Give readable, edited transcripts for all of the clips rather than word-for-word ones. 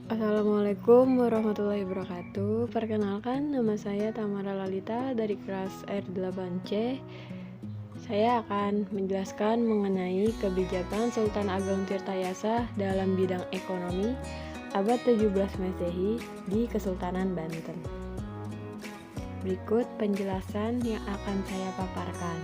Assalamualaikum warahmatullahi wabarakatuh. Perkenalkan, nama saya Tamara Lalita dari kelas R8C. Saya akan menjelaskan mengenai kebijakan Sultan Ageng Tirtayasa dalam bidang ekonomi abad 17 Masehi di Kesultanan Banten. Berikut penjelasan yang akan saya paparkan.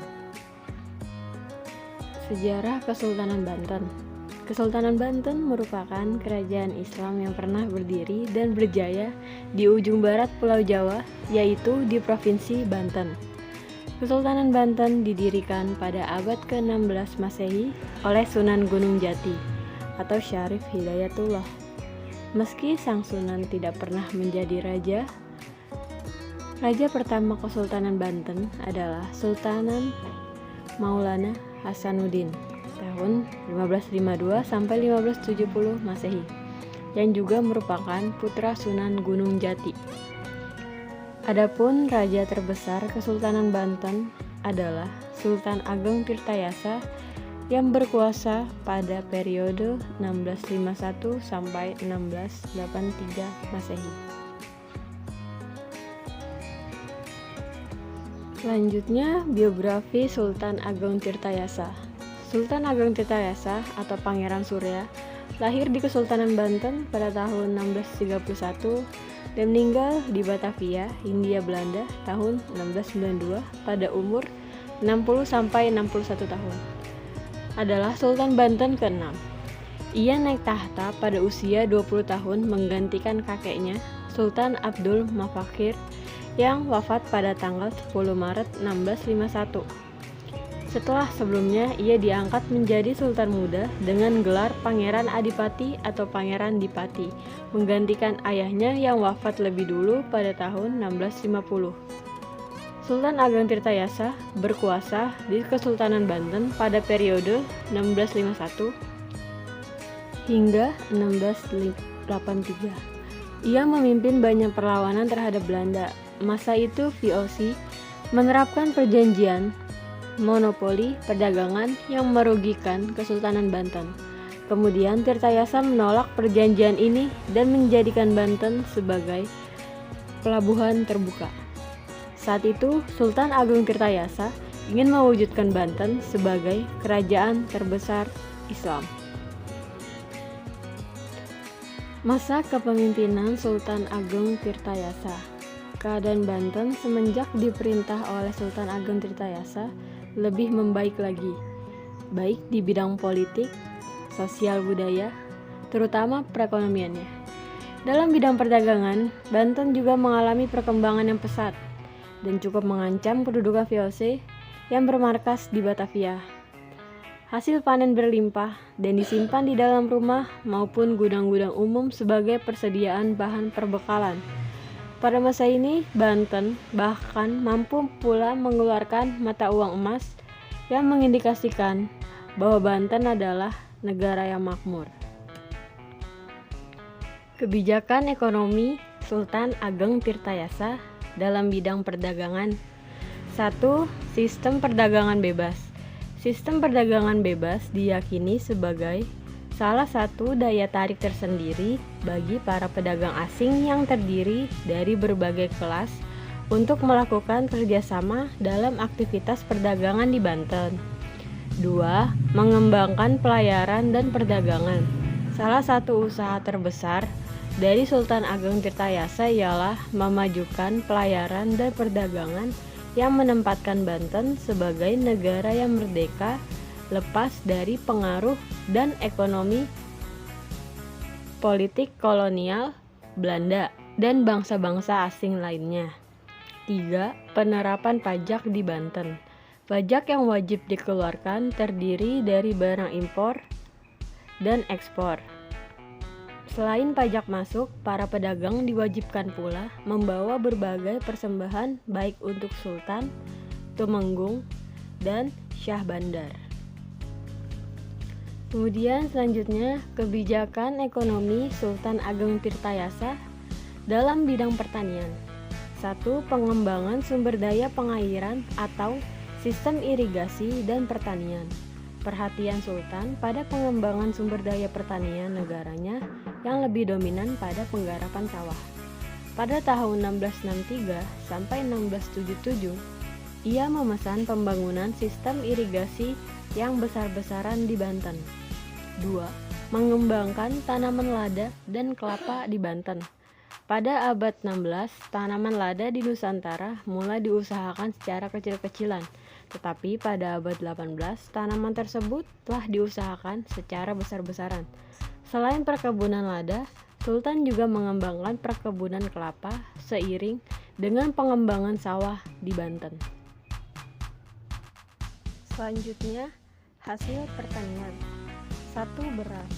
Sejarah Kesultanan Banten. Kesultanan Banten merupakan kerajaan Islam yang pernah berdiri dan berjaya di ujung barat Pulau Jawa, yaitu di Provinsi Banten. Kesultanan Banten didirikan pada abad ke-16 Masehi oleh Sunan Gunung Jati atau Syarif Hidayatullah. Meski sang Sunan tidak pernah menjadi raja pertama Kesultanan Banten adalah Sultanan Maulana Hasanuddin tahun 1552 sampai 1570 Masehi, yang juga merupakan putra Sunan Gunung Jati. Adapun raja terbesar Kesultanan Banten adalah Sultan Ageng Tirtayasa yang berkuasa pada periode 1651 sampai 1683 Masehi. Selanjutnya, biografi Sultan Ageng Tirtayasa. Sultan Ageng Tirtayasa atau Pangeran Surya lahir di Kesultanan Banten pada tahun 1631 dan meninggal di Batavia, Hindia Belanda tahun 1692 pada umur 60 sampai 61 tahun. Adalah Sultan Banten ke-6. Ia naik tahta pada usia 20 tahun menggantikan kakeknya, Sultan Abdul Mafakir, yang wafat pada tanggal 10 Maret 1651. Setelah sebelumnya ia diangkat menjadi Sultan Muda dengan gelar Pangeran Adipati atau Pangeran Dipati, menggantikan ayahnya yang wafat lebih dulu pada tahun 1650. Sultan Ageng Tirtayasa berkuasa di Kesultanan Banten pada periode 1651 hingga 1683. Ia memimpin banyak perlawanan terhadap Belanda. Masa itu VOC menerapkan perjanjian monopoli perdagangan yang merugikan Kesultanan Banten. Kemudian Tirtayasa menolak perjanjian ini dan menjadikan Banten sebagai pelabuhan terbuka. Saat itu Sultan Ageng Tirtayasa ingin mewujudkan Banten sebagai kerajaan terbesar Islam. Masa kepemimpinan Sultan Ageng Tirtayasa. Keadaan Banten semenjak diperintah oleh Sultan Ageng Tirtayasa lebih membaik lagi, baik di bidang politik, sosial budaya, terutama perekonomiannya. Dalam bidang perdagangan, Banten juga mengalami perkembangan yang pesat dan cukup mengancam kedudukan VOC yang bermarkas di Batavia. Hasil panen berlimpah dan disimpan di dalam rumah maupun gudang-gudang umum sebagai persediaan bahan perbekalan. Pada masa ini, Banten bahkan mampu pula mengeluarkan mata uang emas yang mengindikasikan bahwa Banten adalah negara yang makmur. Kebijakan ekonomi Sultan Ageng Tirtayasa dalam bidang perdagangan. 1. Sistem perdagangan bebas. Sistem perdagangan bebas diyakini sebagai salah satu daya tarik tersendiri bagi para pedagang asing yang terdiri dari berbagai kelas untuk melakukan kerjasama dalam aktivitas perdagangan di Banten. 2. Mengembangkan pelayaran dan perdagangan. Salah satu usaha terbesar dari Sultan Ageng Tirtayasa ialah memajukan pelayaran dan perdagangan yang menempatkan Banten sebagai negara yang merdeka lepas dari pengaruh dan ekonomi politik kolonial Belanda dan bangsa-bangsa asing lainnya. 3. Penerapan pajak di Banten. Pajak yang wajib dikeluarkan terdiri dari barang impor dan ekspor. Selain pajak masuk, para pedagang diwajibkan pula membawa berbagai persembahan baik untuk Sultan, Tumenggung, dan Syah Bandar. Kemudian selanjutnya, kebijakan ekonomi Sultan Ageng Tirtayasa dalam bidang pertanian. 1. Pengembangan sumber daya pengairan atau sistem irigasi dan pertanian. Perhatian Sultan pada pengembangan sumber daya pertanian negaranya yang lebih dominan pada penggarapan sawah. Pada tahun 1663 sampai 1677, ia memesan pembangunan sistem irigasi yang besar-besaran di Banten. 2. Mengembangkan tanaman lada dan kelapa di Banten. Pada abad 16, tanaman lada di Nusantara mulai diusahakan secara kecil-kecilan, tetapi pada abad 18, tanaman tersebut telah diusahakan secara besar-besaran. Selain perkebunan lada, Sultan juga mengembangkan perkebunan kelapa seiring dengan pengembangan sawah di Banten. Selanjutnya, hasil pertanian. 1. Beras.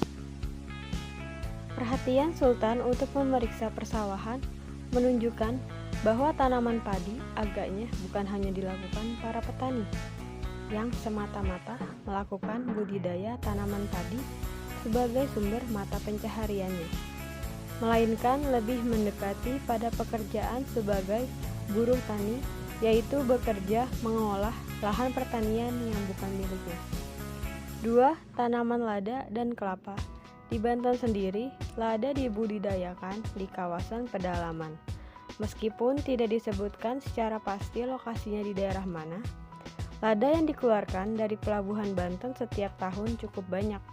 Perhatian Sultan untuk memeriksa persawahan menunjukkan bahwa tanaman padi agaknya bukan hanya dilakukan para petani yang semata-mata melakukan budidaya tanaman padi sebagai sumber mata pencahariannya, melainkan lebih mendekati pada pekerjaan sebagai buruh tani, yaitu bekerja mengolah lahan pertanian yang bukan miliknya. 2. Tanaman lada dan kelapa. Di Banten sendiri, lada dibudidayakan di kawasan pedalaman. Meskipun tidak disebutkan secara pasti lokasinya di daerah mana, lada yang dikeluarkan dari pelabuhan Banten setiap tahun cukup banyak.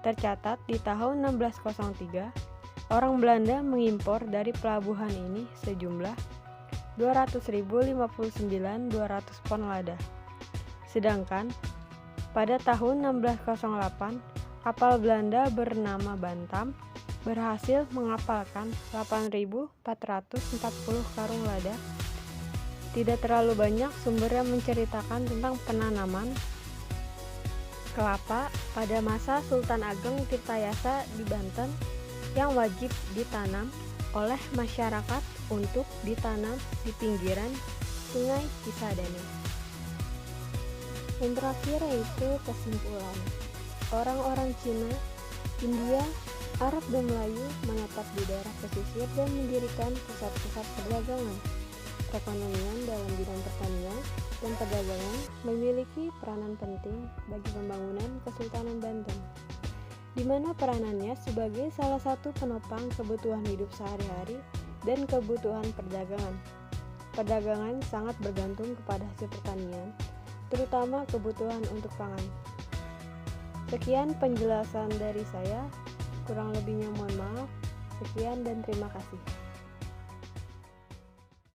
Tercatat di tahun 1603, orang Belanda mengimpor dari pelabuhan ini sejumlah 200.059 pon lada. Sedangkan pada tahun 1608, kapal Belanda bernama Bantam berhasil mengapalkan 8.440 karung lada. Tidak terlalu banyak sumber yang menceritakan tentang penanaman kelapa pada masa Sultan Ageng Tirtayasa di Banten yang wajib ditanam oleh masyarakat untuk ditanam di pinggiran Sungai Cisadane. Yang terakhir yaitu kesimpulan. Orang-orang Cina, India, Arab dan Melayu menetap di daerah pesisir dan mendirikan pusat-pusat perdagangan. Perekonomian dalam bidang pertanian dan perdagangan memiliki peranan penting bagi pembangunan Kesultanan Banten, di mana peranannya sebagai salah satu penopang kebutuhan hidup sehari-hari dan kebutuhan perdagangan. Perdagangan sangat bergantung kepada hasil pertanian, terutama kebutuhan untuk pangan. Sekian penjelasan dari saya, kurang lebihnya mohon maaf. Sekian dan terima kasih.